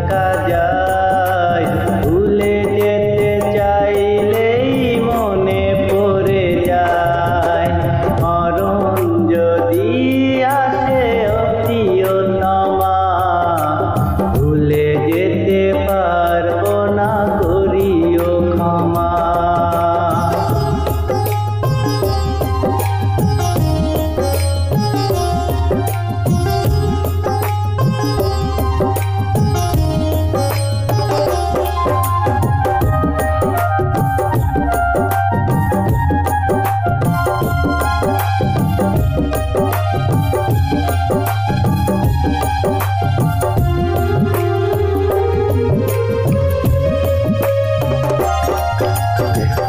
থাকা যায়, ভুলে যেতে চাইলেই মনে পড়ে যায়। মরণ যদি আসে ও প্রিয়তমা, ভুলে যেতে পারবো না, করিও ক্ষমা।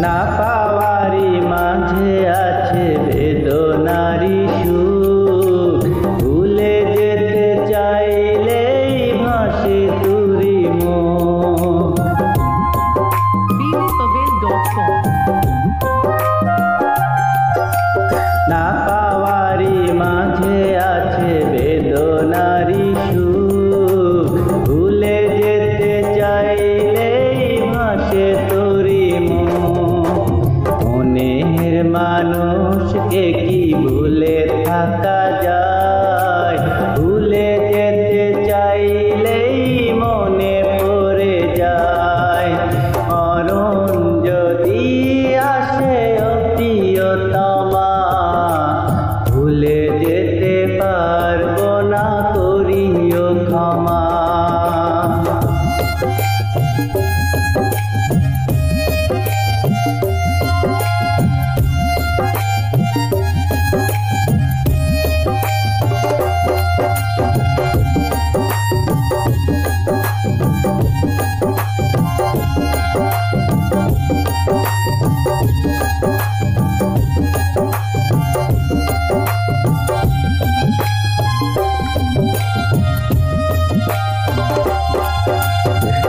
না পাওয়ারি মাঝে আছে বেদনারি সুখ, ভুলে যেতে চাইলেই ভাসে তুরি মুখ। না পাওয়ারি মাঝে আছে বেদনারি সুখ, ভুলে যেতে চাইলেই ভাসে তুরি মুখ। মনের মানুষকে কি ভুলে থাকা যায়, ভুলে যেতে চাইলেই মনে পড়ে যায়। মরণ যদি আসে ও প্রিয়তমা, ভুলে যেতে পারবো না, করিও ক্ষমা।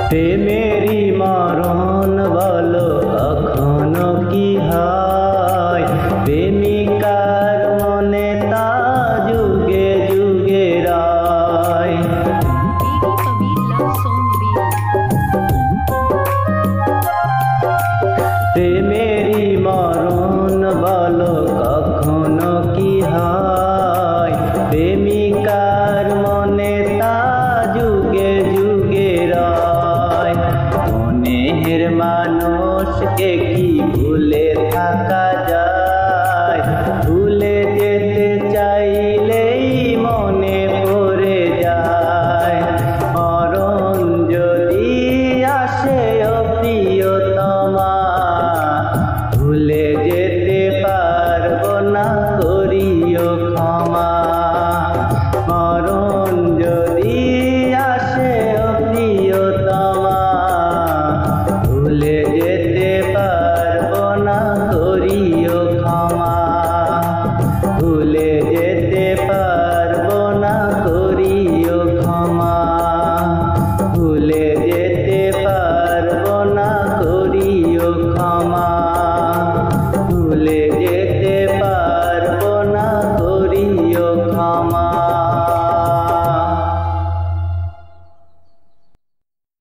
প্রেমেরই মরণ বলো কখনো কি হয়, প্রেমিকার মনে তা যুগে যুগে রয়। প্রেমেরই মরণ বলো কখনো কি হয়, প্রেমিকার মনে তা যুগে যুগে রয়। মনের মানুষকে কি ভুলে থাকা যায়, ভুলে যেতে চাইলেই মনে পড়ে যায়। মরণ যদি আসে ও প্রিয়তমা, ভুলে যেতে পারবো না, করিও ক্ষমা। মরণ যদি আসে ও প্রিয়তমা, ভুলে যেতে পারবো না, করিও ক্ষমা। ভুলে যেতে পারবো না, করিও ক্ষমা। ভুলে যেতে পারবো না, করিও ক্ষমা।